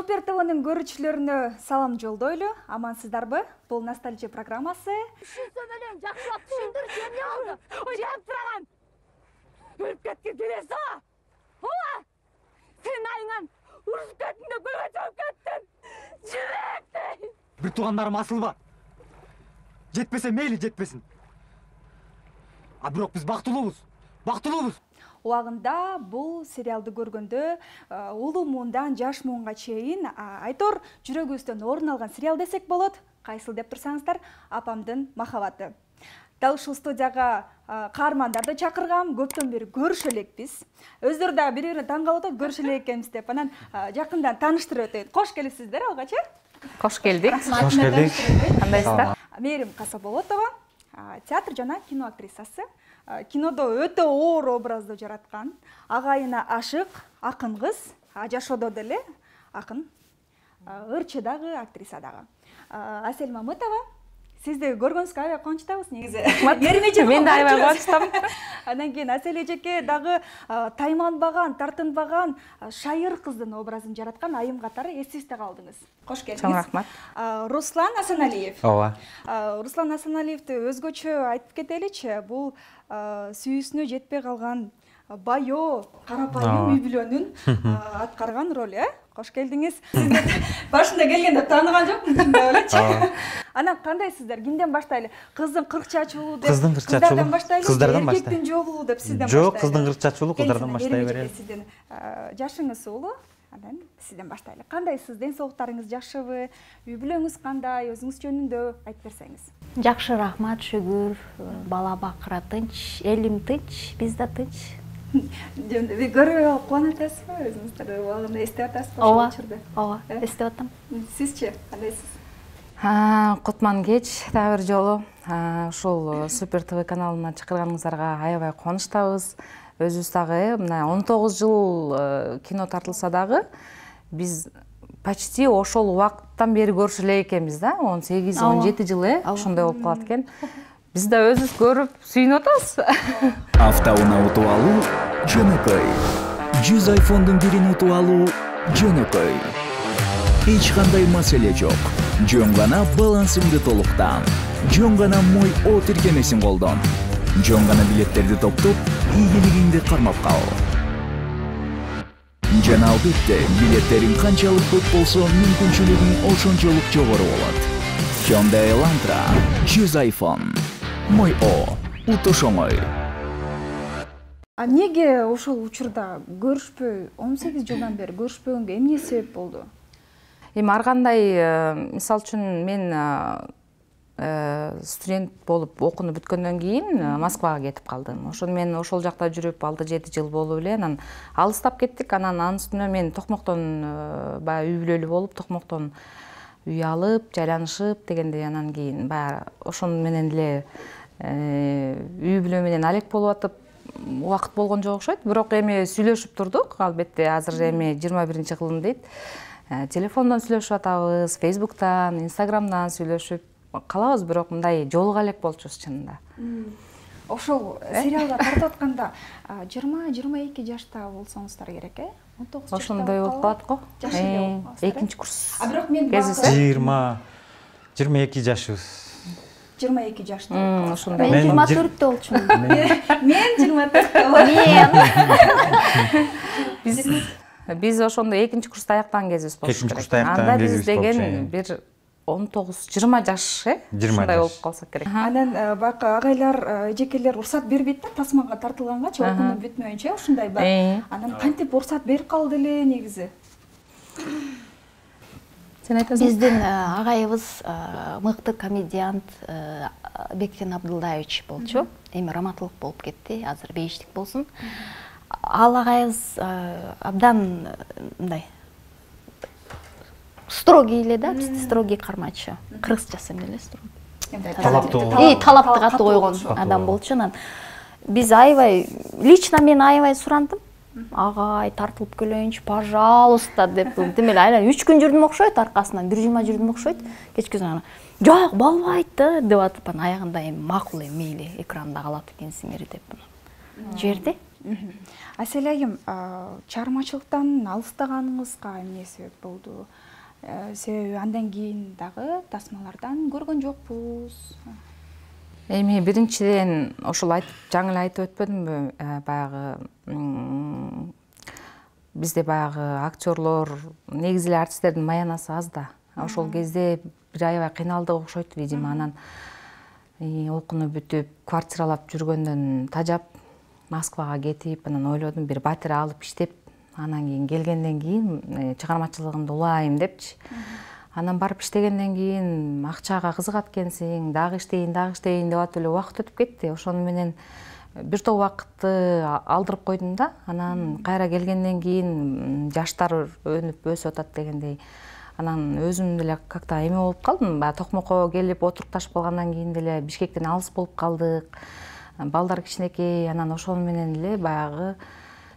Супер ТВ'нин көрүүчүлөрүнө салам жолдойлу. Амансыздарбы? Бул ностальжия программасы. Түшүнсө менен жакшылап түшүндүрүш эмне болду? Жеп турган. Өлүп кеткен келеси. Ооба. Сен айыңан урушуп кеттиң да көлгө чыгып кеттиң. Жибектей. Bir тугандарым асылба. Жетпесе мейли жетпесин. А бирок биз бактылуубуз. Бактылуубуз. Убагында бул сериалды көргөндө улуу муундан жаш муунга чейин айтор жүрөгүбүздөн орун алган сериал десек болот. Кайсыл деп турсаңыздар, апамдын махабаты. Дал ушул студияга каармандарды чакыргам, көптөн бери көрүшө элекпиз. Өздөрү да бири-бирине таң калып атат, көрүшө элек экенбиз деп. Анан жакындан тааныштырып өтөйүн. Кош келипсиздер алгачы. Кош келдик. Кош келдик. Кандайсыздар? Мээрим Касаболотова, театр жана кино актрисасы. Кинодо өтө оор образды жараткан, агайына ашык, акын кыз, жашоодо деле акын, ырчы дагы, актриса дагы. Асель Мамытова, сизди көргөнүзгө аябай кубанычтабыз негизи. Мен да аябай кубанычтамын. Андан кийин Асель эжеке дагы тайманбаган, тартынбаган шайыр кыздын образын жараткан айым катары эсибизде калдыңыз. Кош келдиңиз. Чоң рахмат. Руслан Асаналиев. Ооба. Руслан Асаналиевди өзгөчө айтып кетеличи. Бул сүйүүсүнө жетпей калган байоо, карапайым үй бүлөнүн аткарган роль, Кош келдиңиз. Башында келгенде тааныган жокмун деп элечи. Анан кандайсыздар? Кимден баштайлы? Кыздын кырк чачуулу деп, кыздардан баштайлы, эркектин жолу деп сизден баштайлы. Жок, кыздын кырк чачуулу, кыздардан баштай берели. Сиздин жашыңыз улуу, анан сизден баштайлы. Кандайсыз? Ден соолуктарыңыз жакшыбы? Үй бүлөңүз кандай? Өзүңүз жөнүндө айтып берсеңиз. Жакшы, рахмат, шүгүр. Бала бакыра тынч, элим тынч, биз да тынч. Көрүп кубанып атасызбы? Өзүңүздөр убагында эстеп атасызбы? Ооба, ооба, эстеп атам. Сизчи кандайсыз? Кутман кеч дагы бир жолу ушул Супер ТВ каналына чакырганыңыздарга аябай кубанычтабыз. Өзүбүз дагы мына 19 жыл кино тартылса дагы биз почти ошол убакыттан бери көрүшө элек экенбиз да. 18-17 жыл ошондой болуп калат экен. Биз да өзүбүз көрүп сүйүнүп атабыз. Автоунаа утуп алуу жөнөкөй. 100 айфондун бирин утуп алуу жөнөкөй. Эч кандай маселе жок. Жөн гана балансыңды толуктан. Жөн гана Мой О тиркемесин колдон. Жөн гана билеттерди топтоп, ийгилигиңди кармап кал. Жана албетте, билеттериң канчалык көп болсо, мүмкүнчүлүгүң ошончолук жогору болот. Hyundai Elantra 100 iPhone. Мой О, утуш оңой. Неге ошол учурда көрүшпөй, 18 жылдан бери көрүшпөгөнгө эмне себеп болду? Эми ар кандай, мисалы үчүн мен студент болуп окууну бүткөндөн кийин Москвага кетип калдым. Ошону мен ошол жакта жүрүп 6-7 жыл болуп эле, анан алыстап кеттик. Анан үстүнө мен Токмоктон баягы үй бүлөлүү болуп, Токмоктон үй алып, жайланышып дегенде анан кийин баягы ошону менен эле үй бүлө менен алек болуп атып убакыт болгон жок окшойт. Бирок эми сүйлөшүп турдук. Албетте азыр эми 21-кылым дейт. Телефондон сүйлөшүп атабыз, Facebooktан, Instagramдан сүйлөшүп калабыз, бирок мындай жолуга элек болчубуз чынында. Ошол сериалда тартып атканда 20-22 жашта болсоңуздар керек, 19 жашта. Ошондой болуп калат го. Экинчи курс. Бирок мен 22 жашыбыз. 22 жашта. Ошондой. Мен 24-тө болчумун. Мен 24-тө. Биз ошондо экинчи курста аяктаган кезибиз болуш керек. Экинчи курста аяктаган кезибиз болчу. Анда биз деген бир 19-20 жаш, ушундай болуп калса керек. Анан бакы агайлар, эжекелер уруксат бербейт да тасмага тартылгангачы, окуунун бүтмөйүнчө ушундай бар. Анан кантип уруксат берип калды эле негизи? Сен айтасың? Биздин агайыбыз мыкты комедиант Бектен Абдулдаевич болчу. Эми раматылык болуп кетти, азыр бейиштик болсун. Ал агайыбыз абдан мындай строгий эле да, бизди строгий кармачу. Кыргызчасы эмне эле строгий? Талапты катуу койгон адам болчу. Анан биз аябай, лично мен аябай сурандым. Агай тартылып келейинчи, пожалуйста деп. Демек айлан 3 күн жүрдүм окшойт, аркасынан 1 жүрдүм окшойт. Кечкүсүн ана жок, болбойт деп атып, аягында эми макул, мейли экранда калат экенсиңер деп. Жерде Асель айым, чыгармачылыктан алыстаганыңызга эмне себеп болду? Себеби андан кийин дагы тасмалардан көргөн жокпуз. Эми биринчиден ошол жаңы эле айтып өтпөдүмбү? Баягы бизде баягы актерлор, негизи эле артисттердин маянасы аз да. Ошол кезде бир аябай кыйналдык окшойт, видимо, анан окууну бүтүп, квартиралап жүргөндөн тажап Москвага кетип, анан ойлодум бир батир алып иштеп, анан кийин келгенден кийин чыгармачылыгымды улайым депчи. Анан барып иштегенден кийин акчага кызыгат экенсиң, дагы иштейин деп атып эле убакыт өтүп кетти. Ошону менен бир топ убакытты алдырып койдум да. Анан кайра келгенден кийин жаштар өнүп өсүп атат дегендей. Анан өзүм деле как-то эме болуп калдым. Токмокко келип отурукташып калгандан кийин деле Бишкектен алыс болуп калдык. Балдар кичинекей, анан ошол менен эле баягы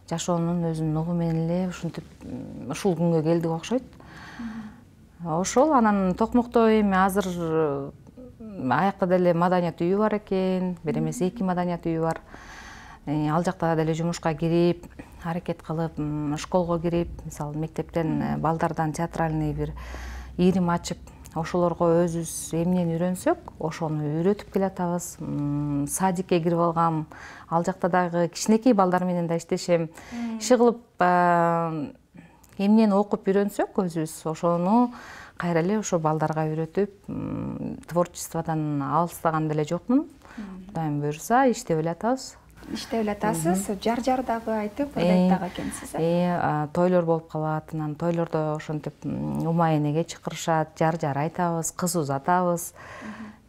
жашоонун өзүнүн нугу менен эле ушинтип ушул күнгө келдик окшойт. Ошол анан Токмокто эми азыр аякта деле маданият үйү бар экен, бир эмес 2 маданият үйү бар. Ал жакта деле жумушка кирип, аракет кылып, школго кирип, мисалы мектептен балдардан театральный бир ийрим ачып, ошолорго өзүбүз эмнени үйрөнсөк, ошону үйрөтүп келатабыз. Садикке кирип алгам, ал жакта дагы кичинекей балдар менен да иштешем. Иши кылып эмнени окуп үйрөнсөк өзүбүз, ошону кайра эле ошо балдарга үйрөтүп, творчестводан алыстаган деле жокмун. Кудайым буйруса, иштеп элатабыз. Иштеп элатасыз, жар дагы айтып, ырдайт экенсиз. Тойлор болуп калат, анан тойлордо ошентип умайенеге чакырышат, жар айтабыз, кыз узатабыз.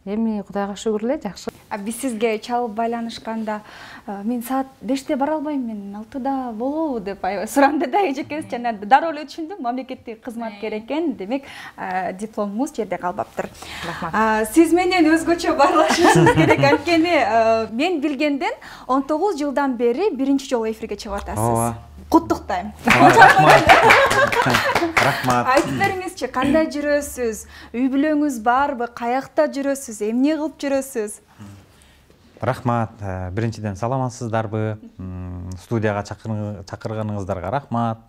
Эми Кудайга шүгүр эле, жакшы. Биз сизге чалып байланышканда, мен саат 5-те бара албайм, мен 6-да болобу деп суранды да эжекебиз, жана дароо эле түшүндүм, мамлекеттик кызматкер экен, демек дипломубуз жерде калбаптыр. Сиз менен өзгөчө баарлашышыбыз керек, анткени мен билгенден 19 жылдан бери биринчи жолу эфирге чыгып атасыз. Куттуктайм. Рахмат. Айтып бериңизчи, кандай жүрөсүз? Үй бүлөңүз барбы? Каякта жүрөсүз? Эмне кылып жүрөсүз? Рахмат. Биринчиден саламатсыздарбы? Студияга чакырганыңыздарга рахмат.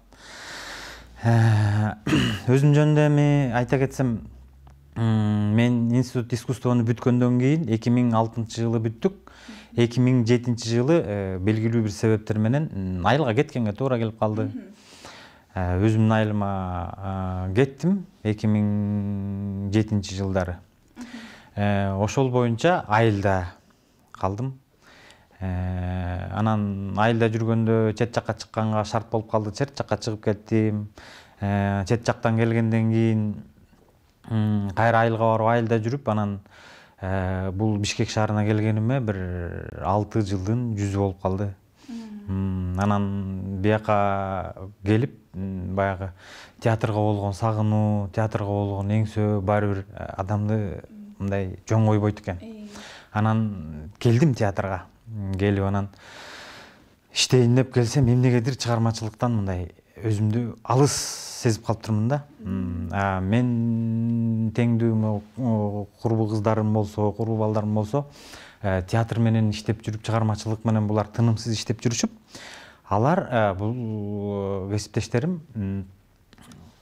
Өзүм жөнүндө эми айта кетсем, мен институт искусствону бүткөндөн кийин 2006-жылы бүттүк. 2007 жылы белгилүү бир себептер менен айылга кеткенге туура келип калды. Өзүмдүн айылыма кеттим 2007 жылдары. Ошол боюнча айылда калдым. Анан айылда жүргөндө чет жакка чыкканга шарт болуп калды, чет жакка чыгып кеттим. Чет жактан келгенден кийин кайра айылга барып айылда жүрүп, анан бул Бишкек шаарына келгениме бир 6 жылдын жүзү болуп калды. Анан бияка келип, баягы театрга болгон сагынуу, театрга болгон эңсөө баары бир адамды мындай жоң койбойт экен. Анан келдим театрга. Келип анан иштейин деп келсем, эмнегедир чыгармачылыктан мындай өзүмдү алыс сезип калыптырмын да. Мен теңдүү курбу кыздарым болсо, курбу балдарым болсо, театр менен иштеп жүрүп, чыгармачылык менен булар тынымсыз иштеп жүрүшүп, алар бул кесиптештерим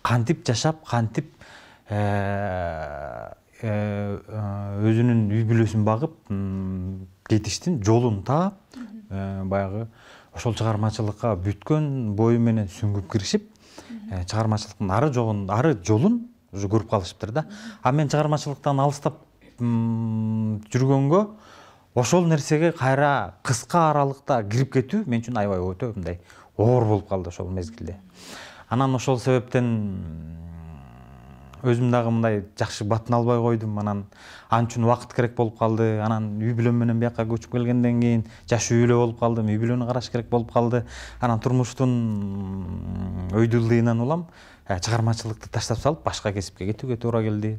кантип жашап, кантип өзүнүн үй бүлөсүн багып, жетиштин жолун таап, баягы ошол чыгармачылыкка бүткөн бою менен сүңгүп киришип, чыгармачылыктын ары жолун уже көрүп калышыптыр да. Мен чыгармачылыктан алыстап жүргөнгө, ошол нерсеге кайра кыска аралыкта кирип кетүү мен үчүн аябай өтө мындай оор болуп калды ошол мезгилде. Анан ошол себептен өзүм дагы мындай жакшы батын албай койдум. Анан анчын убакыт керек болуп калды. Анан үй бүлөм менен бияка көчүп келгенден кийин жаш үй бүлө болуп калдым. Үй бүлөнү караш керек болуп калды. Анан турмуштун өйдүлдыйынан улам чыгармачылыкты таштап салып, башка кесипке кетүүгө туура келди.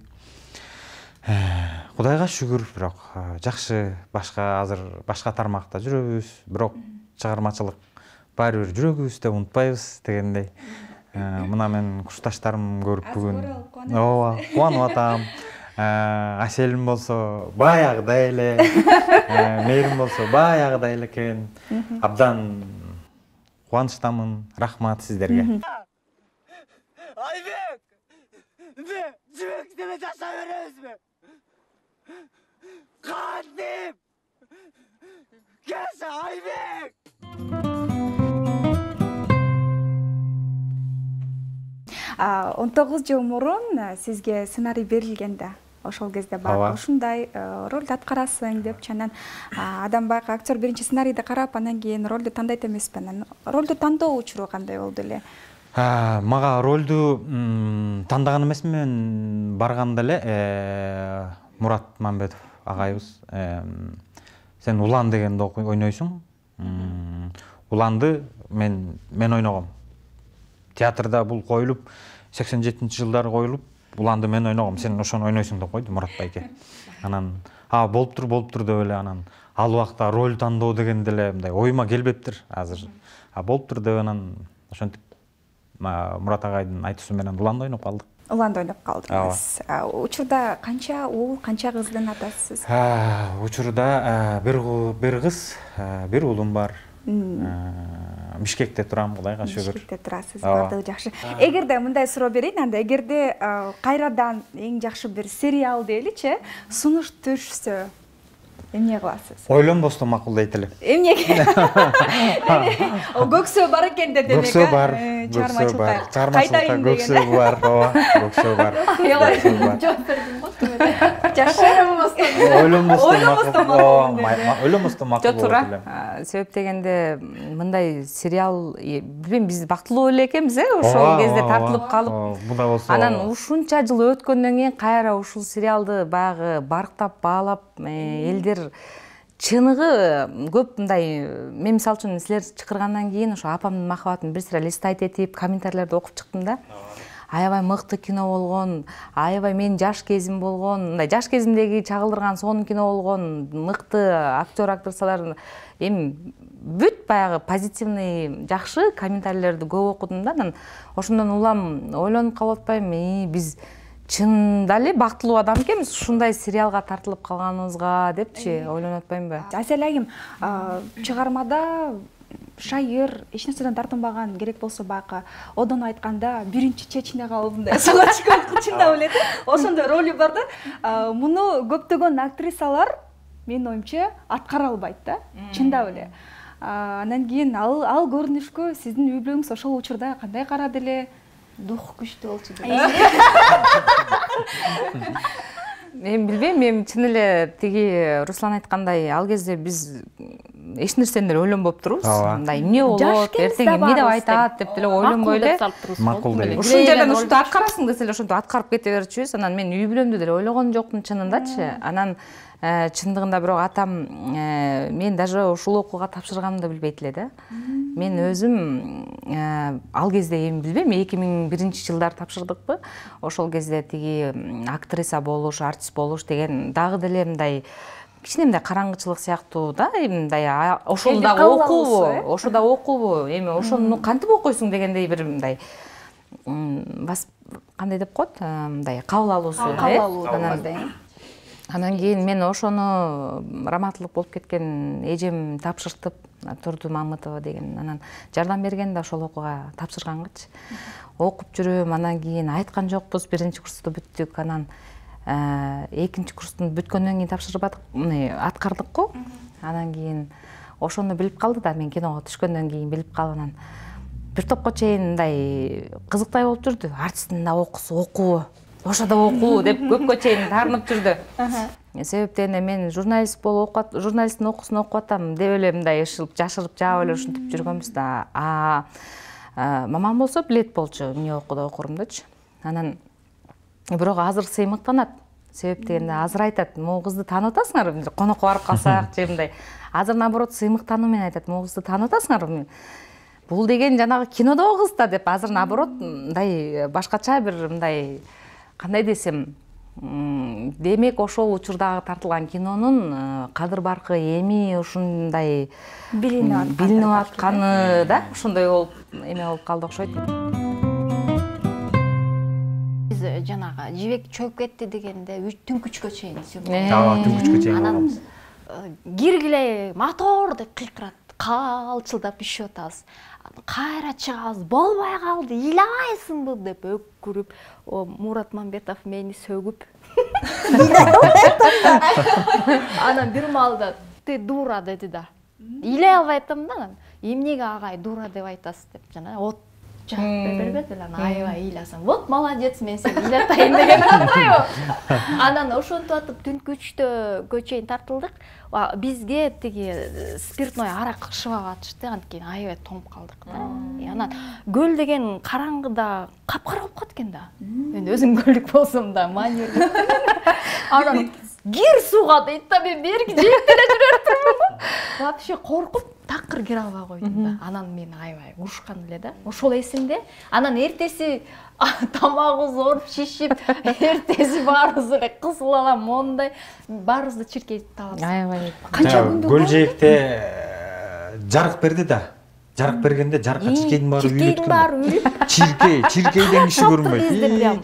Кудайга шүгүр, бирок жакшы, азыр башка тармакта жүрөбүз, бирок чыгармачылык баары бир жүрөгүбүздө унутпайбыз дегендей. Мына мен курсташтарым көрүп бүгүн кубанып атам. Аселим болсо баягыдай эле, Мээрим болсо баягыдай эле экен. Абдан кубанычтамын. Рахмат сиздерге. Айбек! Жібек деме жаша береміз бе? Қандым! Келші Айбек! 19 жыл мурун сизге сценарий берилгенде ошол кезде баягы ушундай ролду аткарасың деп анан адам баягы актер биринчи сценарийди карап анан кийин ролду тандайт эмеспи, анан ролду тандоо учуру кандай болду эле? Мага ролду тандаган эмесмин, барганда эле Мурат Мамбетов агайыбыз сен Улан дегенди ойнойсуң. Уланды мен ойногом. Театрда бул коюлуп 87-жылдары коюлуп, Уланды мен ойногом, сен ошону ойнойсуң деп койду Мурат байке. Анан болуптур деп эле анан ал убакта роль тандоо дегенде эле мындай оюма келбептир азыр. Болуптур деп анан ошентип Мурат агайдын айтуусу менен Уланды ойноп калдык. Уланды ойноп калдыңыз. Учурда канча уул, канча кыздын атасысыз? Учурда бир кыз, бир уулум бар. Бишкекте турам, Кудайга шүгүр. Бишкекте турасыз, бардыгы жакшы. Эгерде мындай суроо берейин, анда эгерде кайрадан эң жакшы бир сериал дейли,чи, сунуш түшсө эмне кыласыз? Ойлонбостон макул дейт элем. Эмнеге? Көксөө бар экен да демек. Көксөө бар. Чармачылыкка көксөө бар. Көксөө бар. жооп бердим го. Жакшы. Ойлонбостон макул болот элем. Себеп дегенде мындай сериал, билбейм, биз бактылуу эле экенбиз, ошол кезде тартылып калып. Мындай болсо. Анан ушунча жыл өткөндөн кийин кайра ушул сериалды баягы барктап, баалап, элдер чыныгы көп мындай, мен мисалы үчүн силер чакыргандан кийин ошо апамдын махабатын бир сыра листайт этип, комментарийлерди окуп чыктым да. Аябай мыкты кино болгон, аябай менин жаш кезим болгон, мындай жаш кезимдеги чагылдырган сонун кино болгон, мыкты актер актрисалар, эми бүт баягы позитивный жакшы комментарийлерди көп окудум да. Анан ошондон улам ойлонуп калып атпайбы, биз чында эле бактылуу адам экенбиз ушундай сериалга тартылып калганыбызга депчи ойлонуп атпаймынбы? Асел айым, чыгармада шайыр, эч нерседен тартынбаган, керек болсо баягы одон айтканда биринчи чечине калдым Салачков чындап эле ошондой ролу бар да. Муну көптөгөн актрисалар менин оюмча аткара албайт да, чындап эле. Анан кийин ал көрүнүшкө сиздин үй бүлөңүз ошол учурда кандай карады эле? Дух күчтүү болчу деп. Мен билбейм, мен чын эле тиги Руслан айткандай, ал кезде биз эч нерсени ойлонбоп турбуз. Мындай эмне болот, эртең эмне деп айтат деп деле ойлонбой эле. Макул деле. Ушул жерден ушунтип аткарасың десе эле ошентип аткарып кете берчүбүз. Анан мен үй бүлөмдү деле ойлогон жокмун чынындачы. Анан чындыгында бирок атам мен даже ушул окууга тапшырганымды билбейт эле да. Мен өзүм ал кезде эми билбейм, 2001-жылдар тапшырдыкпы. Ошол кезде тиги актриса болуш, артист болуш деген дагы деле мындай кичине мындай караңгычылык сыяктуу да, мындай ошол да окуубу, ошо да окуубу, эми ошону кантип окуйсуң дегендей бир мындай кандай деп коет, мындай кабыл алуусу. Анан кийин мен ошону раматылык болуп кеткен эжем тапшыртып, Турду Мамытова деген, анан жардам берген да ошол окууга тапшыргангычы. Окуп жүрөм, анан кийин айткан жокпуз, биринчи курсту бүттүк, анан экинчи курстун бүткөндөн кийин тапшырбадык, аткардык го. Анан кийин ошону билип калды да, мен киного түшкөндөн кийин билип калып, анан бир топко чейин мындай кызыктай болуп жүрдү. Артисттин да окуусу окуу, ошо да окуу деп көпкө чейин таарынып жүрдү. Себептен мен журналист болуп журналисттин окуусун окуп атам деп эле мындай жашырып жаап эле ушинтип жүргөнбүз да. Мамам болсо билет болчу, эмне окууда окурумдучу. Анан бирок азыр сыймыктанат. Себеп дегенде азыр айтат, могу кызды таанып атасыңарбы? Конокко барып калсак же мындай. Азыр наоборот сыймыктануу менен айтат, могу кызды таанып атасыңарбы? Бул деген жанагы кинодогу кыз да деп, азыр наоборот мындай башкача бир мындай кандай десем, демек ошол учурдагы тартылган кинонун кадыр баркы эми ушундай билинип атканы да, ошондой болуп эме болуп калды окшойт. Биз жанагы жибек чөгүп кетти дегенде түнкү үчкө чейин түнкү үчкө чейин. Анан киргиле мотор деп кыйкыраттык. калчылдап үшүп атабыз. Кайра чыгабыз, болбой калды, ыйлабайсыңбы деп өкүрүп, Мурат Мамбетов мени сөгүп. Анан бир маалда "Ты дура" деди да. Ыйлай албай атам да. "Эмнеге агай дура деп айтасыз" деп жана от бербеді аябай ыйласаң. Вот молодец, мен сени ыйлатайын деген атпайбы. Анан ошентип атып түнкү 3-кө чейин тартылдык. Бизге тиги спиртной арак шыбап атышты, анткени аябай тоңуп калдык да. Анан көл деген караңгыда капкара болуп калат экен да. Мен өзүм көлдүк болсом да манер. Анан гир сууга дейт да, мен берги жеп эле жүрөп турмун. Вообще коркуп такыр кире албай койдум да. Анан мен аябай урушкан эле да. Ошол эсимде. Анан эртеси тамагыбыз ооруп шишип, эртеси баарыбыз эле кызыл алам, мондай баарыбызды чиркейтип табабыз. Аябай. Канча күндүк Көлжээкте жарык берди да. Жарык бергенде жарыкка чиркейдин баары үйүлүп. Чиркейден киши көрүнбөйт.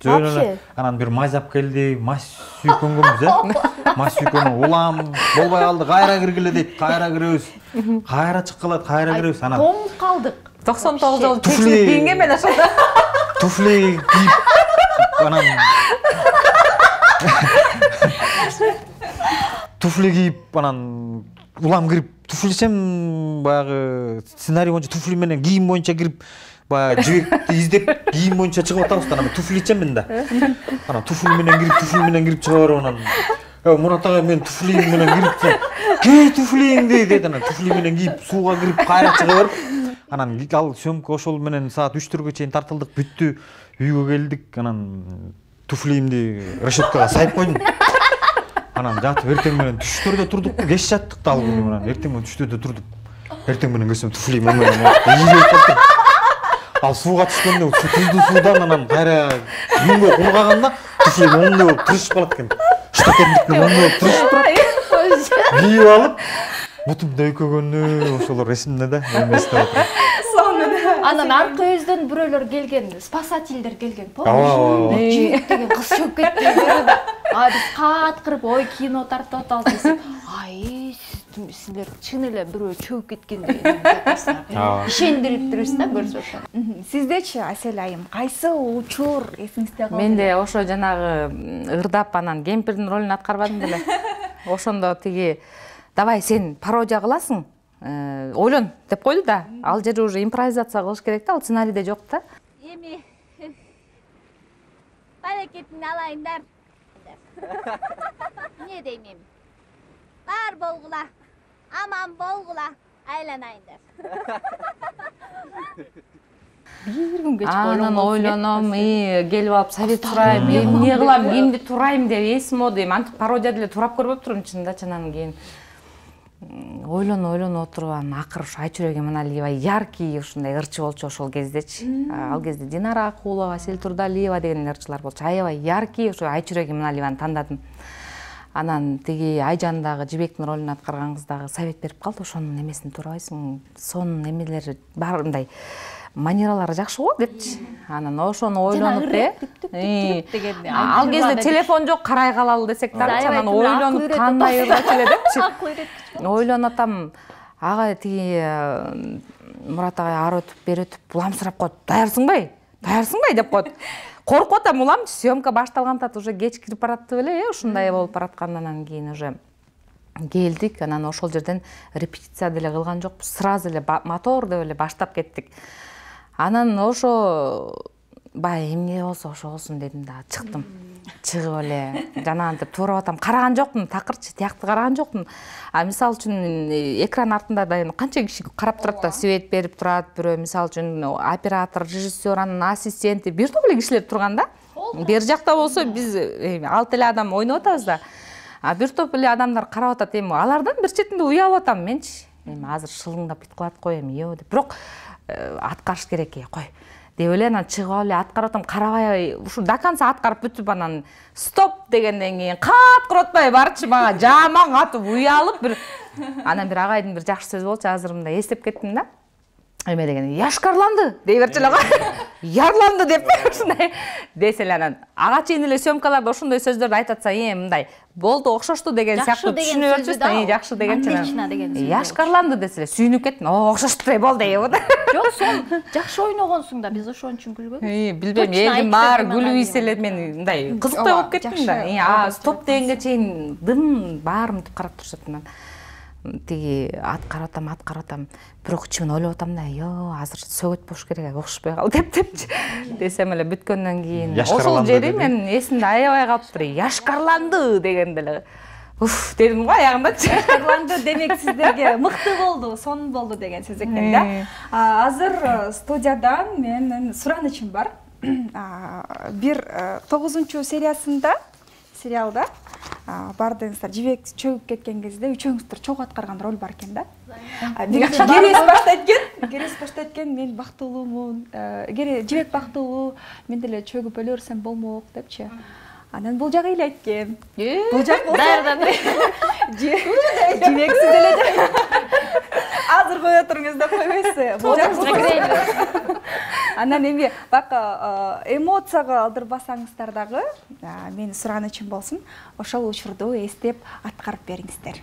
Вообще. Анан бир мазап келди, мас сүйкөнгөнбүз, мас сүйкөнүп улам болбой калды, кайра киргиле дейт, кайра киребиз. Кайра чыккылат, кайра киребиз. Анан тоңуп калдык. 99 жыл чечилип кийинген мен ошондо. Туфли кийип анан туфли кийип анан улам кирип туфличем баягы сценарий боюнча туфли менен кийим боюнча кирип баягы жибекти издеп кийим боюнча чыгып атабыз да. Анан туфличемин да. Анан туфли менен кирип чыга берип анан Мурат агай мен туфлиң менен кирип кей туфлиңди деди. Анан туфли менен кийип сууга кирип кайра чыга берип анан ал съемка ошол менен саат 3-4гө чейин тартылдык, бүттү. Үйгө келдик, анан туфлимди решеткага сайып койдум. Анан жатып эртең менен түштөрдө турдук, кеч жаттык да ал күнү. Анан эртең менен түштөрдө турдук. Эртең менен келсем туфлим менен ийилип калды. Ал сууга түшкөндө туздуу суудан анан кайра үйгө кургаганда туфлим оңдой болуп тырышып калат экен. Штакендиктин оңдой болуп тырышып турат. Кийип алып бутумда өйкөгөнү ошолор эсимде да, эместе отуруп. Анан аркы өздөн бирөөлөр келген, спасательдер келген. Помнишь? Жигит деген кыз чөп кетти dedi да. Биз каткырып, ой кино тартып атабыз десек, ай силер чын эле бирөө чөп кеткен деген жатасыздар. Ишендирип туруп да көрсө ошо. Сиздечи Асель айым, кайсы учур эсиңизде калды? Менде ошо жанагы ырдап анан кемпирдин ролун аткарбадым беле. Ошондо тиги давай сен пародия кыласың, ойлон деп койду да. Ал жери уже импровизация кылыш керек да, ал сценарийде жок да. Эми баракетин алайындар. Не дейм эми? Бар болгула, аман болгула, айланайындар. Бир күн кеч Анан ойлоном, келип алып совет сурайм, эмне кылам, кимди турайм деп эсим оду. Антип пародия деле турап көрбөп турмун чынында. Анан кийин ойлонуп отуруп анан акыры ушу Айчүрек Эманалиева яркий ушундай ырчы болчу ошол кездечи. Ал кезде Динара Акулова, Асель Турдалиева деген ырчылар болчу. Аябай яркий ушу Айчүрек Эманалиеваны тандадым. Анан тиги Айжандагы жибектин ролун аткарган кыз дагы совет берип калды. Ошонун эмесин турабайсың, сонун эмелери бар, мындай манералары жакшы го депчи. Анан ошону ойлонуп ал кезде телефон жок, карай калалы десек да, анан ойлонуп кандай ырдап эле депчи. Ойлонуп атам, ага тиги Мурат агай ары өтүп, бери өтүп уламсырап коет. Даярсыңбай? Даярсыңбай деп коет. Коркуп атам, уламчы, съемка башталган тат уже кеч кирип баратты беле, ушундай болуп бараткандан кийин уже келдик. Анан ошол жерден репетиция деле кылган жокпуз. Сразу эле мотор деп эле баштап кеттик. Анан ошо бай эмне болсо ошо болсун дедим да, чыктым. Чыгып эле жанагынтип туурап атам, караган жокмун, такырчы тиякты караган жокмун. Мисалы үчүн экран артында да канча киши карап турат да, свет берип турат, бирөө мисалы үчүн оператор, режиссер, анын ассистенти, бир топ эле кишилер турган да. Бер жакта болсо биз 6 эле адам ойноп атабыз да. Бир топ эле адамдар карап атат. Алардан бир четинде уялып атам менчи. Азыр шылыңдап бүт кылат го деп. Бирок аткарыш керек кой деп эле анан чыгып эле аткарып атам, карабай ушу до конца аткарып бүтүп анан стоп дегенден кийин каткыртпай барчы, мага жаман катып уялып бир анан бир агайдын бир жакшы сөзү болчу, азыр мындай эстеп кеттим да. эме деген яшкарланды дей берчү эле го. Ярланды деп ушундай десе эле анан ага чейин эле съемкаларда ошондой сөздөрдү айтып атса, мындай болду, окшошту деген сыяктуу түшүнүп берчүбүз. Жакшы деген чын. Яшкарланды десе эле сүйүнүп кеттим. Окшошту болду дейбу. Жок, сен жакшы ойногонсуң да, биз ошон үчүн күлгөнбүз. Билбейм, элдин баары күлүп ийселеп мен мындай кызыктай болуп кеттим да. Стоп дегенге чейин дым баарым мынтип карап турушат анан. Тиги ат каратам. Бирок ичимен ойлоп атам да, азыр сөгөт болуш керек, окшошпой калды депчи. Десем эле бүткөндөн кийин ошол жери мен эсимде аябай калыптыр. Яшкарланды дегенде эле уф дедим го аягындачы. Яшкарланды демек сиздерге мыкты болду, сонун болду деген сөз экен да. Азыр студиядан менин суранычым бар. Бир 9-сериясында сериалда бардыңыздар, жибек чөгүп кеткен кезде үчөөңүздөр чогуу аткарган роль бар экен да. Керес баштайт экен, мен бактылуумун, жибек бактылуу, мен деле чөгүп өлө берсем болмок депчи. Анан бул жагы ыйлайт экен. Бул жак даярдан. Жибек сиз деле. Азыр кое туруңуз деп койбойсуз. Бул жак. Анан эми бака эмоцияга алдырбасаңыздар дагы, менин суранычым болсун, ошол учурду эстеп аткарып бериңиздер.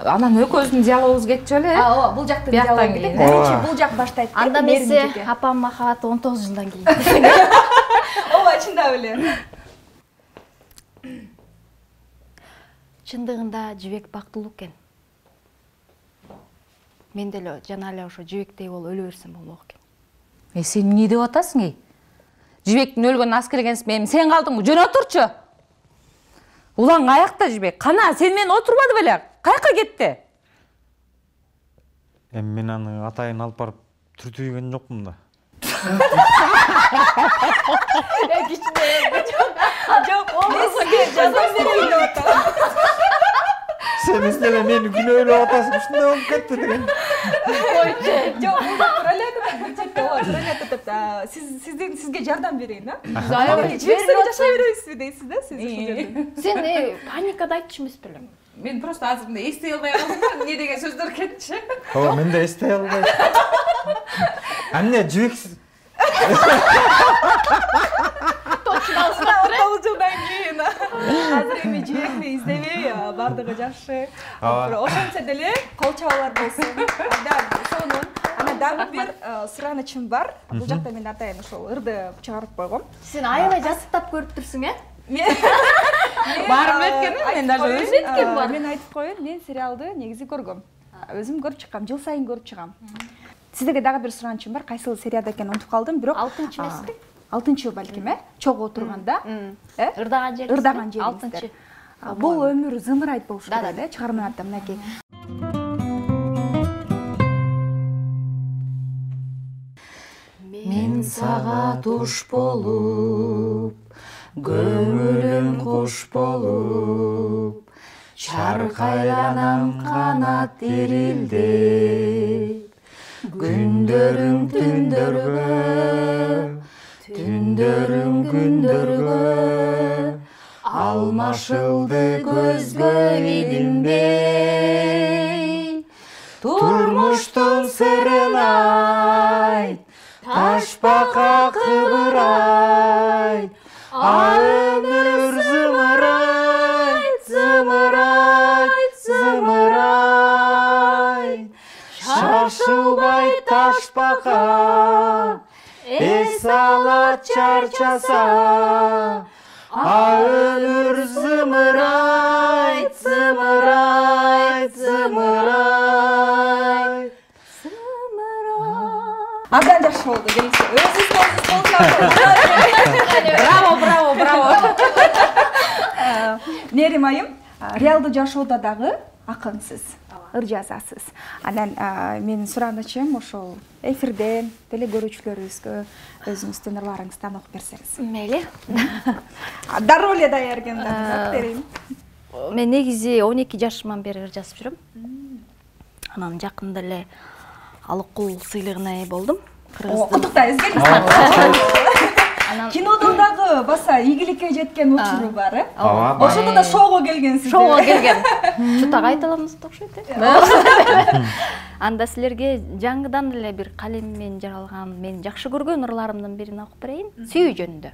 Анан экөөбүздүн диалогубуз кетчү эле. Ооба, бул жактын диалогу кетет. Биринчи бул жак баштайт. Анда месе апам махабаты 19 жылдан кийин. Ооба, чындап эле. Чындыгында жибек бактылуу экен. Мен деле жана эле ошо жибектей болуп өлө берсем болмок экен. Сен эмне деп атасың? Жибектин өлгөнүн аз келгенсиң, мен сен калдыңбы? Жөн отурчу. Улаң аякта жибек. Кана, сен менен отурбады беле? Кайка кетти? Мен аны атайын алып барып түртүйгөн жокмун да. Жок, сизге жазам берейин деп атам. Сен эле мени күнөөлөп атасың, ушундай болуп кетти деген. Жок, сизге жардам берейин, а? Жибек жашай беребизби дейсиз да, сиз ушул жерде. Сен паникада айтчу эмес белем. Мен просто азыр мындай эстей албай калдым. Эмне деген сөздөр кетчи? Ооба, мен да эстей албайм. Эмне жибек жылдан кийин азыр эми жибекти издебей, бардыгы жакшы. Ошентсе деле кол чабуулар болсун. Сонун. Анан дагы бир суранычым бар. Бул жакта мен атайын ошол ырды чыгарып койгом. Сен аябай жастап көрүп турсуң, Барым өткөн, мен даже өзүм өткөн бар. Мен айтып коеюн, мен сериалды негизи көргөм. Өзүм көрүп чыккам, жыл сайын көрүп чыгам. Сиздерге дагы бир суранычым бар. Кайсыл серияда экенин унутуп калдым, бирок 6-чы эмеспи? 6-чы балким, чогуу отурганда, ырдаган жериңиз. Ырдаган жериңиздер. Бул өмүр зымырайт болуш керек, чыгарман ата мынакей. Мен сага туш болуп, көңүлүм куш болуп, чаркайланам канат дирилдеп, күндөрүм түндөргө, түндөрүм күндөргө, алмашылды көзгө илинбей, турмуштун сырын айт, ташбака кыбырайт, өмүр зымырайт, зымырайт, зымырайт, шашылбай ташбака, эс алат чарчаса, өмүр зымырайт, зымырайт, зымырайт. Абдан жакшы болду, келиңиз. Өзүңүз Браво. Нерим айым, реалдуу жашоодо дагы акынсыз, ыр жазасыз. Анан менин суранычым ошол эфирден теле көрүүчүлөрүбүзгө өзүңүздүн ырларыңыздан окуп берсеңиз. Мейли. Дароо эле даяр экенин айтып берейин. Мен негизи 12 жашыман бери ыр жазып жүрөм. Анан жакында эле Алыкул сыйлыгына ээ болдум. Куттуктайбыз, келиңиз. Кинодон дагы баса ийгиликке жеткен учуру бар, Ошондо да шоуго келгенсиз. Шоуго келгем. Чутак айта аламыз да окшойт. Анда силерге жаңыдан эле бир калем менен жаралган мен жакшы көргөн ырларымдын бирин окуп берейин. Сүйүү жөнүндө.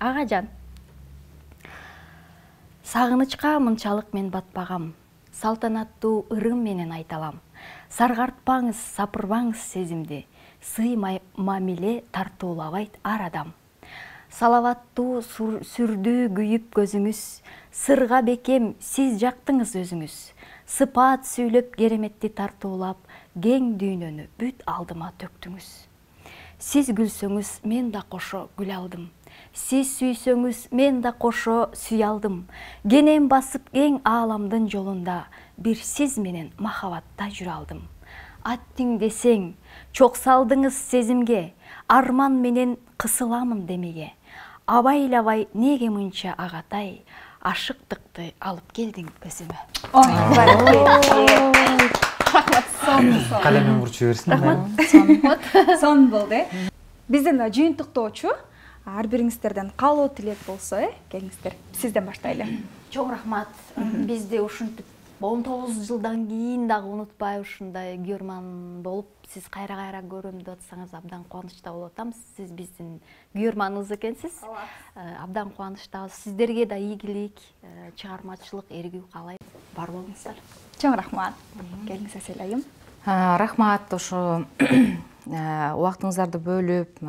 Агажан. Сагынычка мынчалык мен батпагам. Салтанаттуу ырым менен айталам. Саргартпаңыз, сапырбаңыз сезимди. Сый мамиле тартуулабайт ар адам. Салаваттуу сүрдүү күйүп көзүңүз, сырга бекем сиз жактыңыз өзүңүз. Сыпаат сүйлөп кереметти тартуулап, кең дүйнөнү бүт алдыма төктүңүз. Сиз күлсөңүз, мен да кошо гүл алдым. Сиз сүйсөңүз, мен да кошо сүй алдым. Кенен басып кең ааламдын жолунда, бир сиз менен махабатта жүрө алдым. Аттиң десең, чок салдыңыз сезимге, арман менен кысыламын демеге. Абайлабай неге мынча агатай, ашыктыкты алып келдиң көзүмө. Калемин курчу берсин. Сон болду. Биздин жыйынтыктоочу ар бириңиздерден каалоо тилек болсо, келиңиздер. Сизден баштайлы. Чоң рахмат. Бизди ушинтип 19 жылдан кийин дагы унутпай ушундай күйөрман болуп, сиз кайра көрөм деп атсаңыз абдан кубанычта болуп атам. Сиз биздин күйөрманыбыз экенсиз. Абдан кубанычтабыз. Сиздерге да ийгилик, чыгармачылык, эргүү каалайм. Бар болуңуздар. Чоң рахмат. Келиңиз Аселайым. Рахмат, ошо убактыңыздарды бөлүп,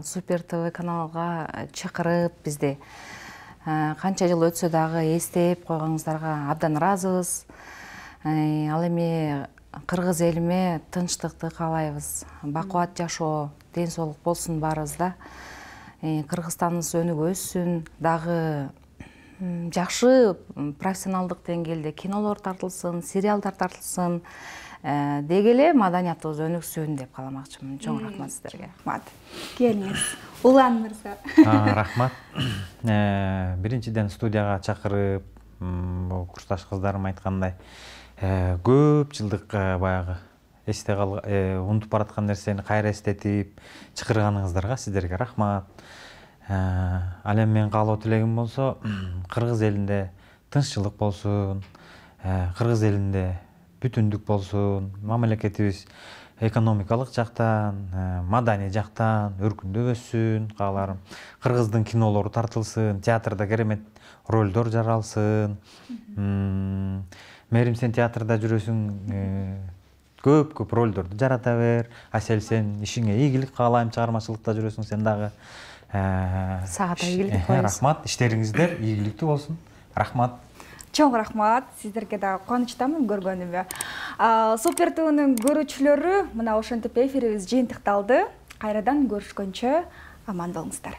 Супер ТВ каналга чакырып бизди канча жыл өтсө дагы эстеп койгоңуздарга абдан ыраазыбыз. Ал эми кыргыз элиме тынчтыкты каалайбыз. Бакубат жашоо, ден соолук болсун баарыбызда. Кыргызстаныбыз өнүгүп өссүн, дагы жакшы профессионалдык деңгээлде кинолор тартылсын, сериалдар тартылсын, деги эле маданиятыбыз өнүксүн деп кааламакчымын. Чоң рахмат сиздерге. Рахмат. Келиңиз. Улан мырза. Рахмат. Биринчиден студияга чакырып, курсташ кыздарым айткандай, көп жылдык баягы эсте унутуп бараткан нерсени кайра эстетип чакырганыңыздарга сиздерге рахмат. Ал эми мен каалоо тилегим болсо, кыргыз элинде тынччылык болсун, кыргыз элинде бүтүндүк болсун, мамлекетибиз экономикалык жактан, маданий жактан өркүндөп өссүн кааларым. Кыргыздын кинолору тартылсын, театрда керемет ролдор жаралсын. Мээрим, сен театрда жүрөсүң, көп ролдорду жарата бер. Асел, сен ишиңе ийгилик каалайм, чыгармачылыкта жүрөсүң сен дагы. Сага да ийгилик коебуз. Рахмат, иштериңиздер ийгиликтүү болсун. Рахмат. Чоң рахмат. Сиздерге да кубанычтамын көргөнүмө. Супер ТВнын көрүүчүлөрү, мына ошентип эфирибиз жыйынтыкталды. Кайрадан көрүшкөнчө аман болуңуздар.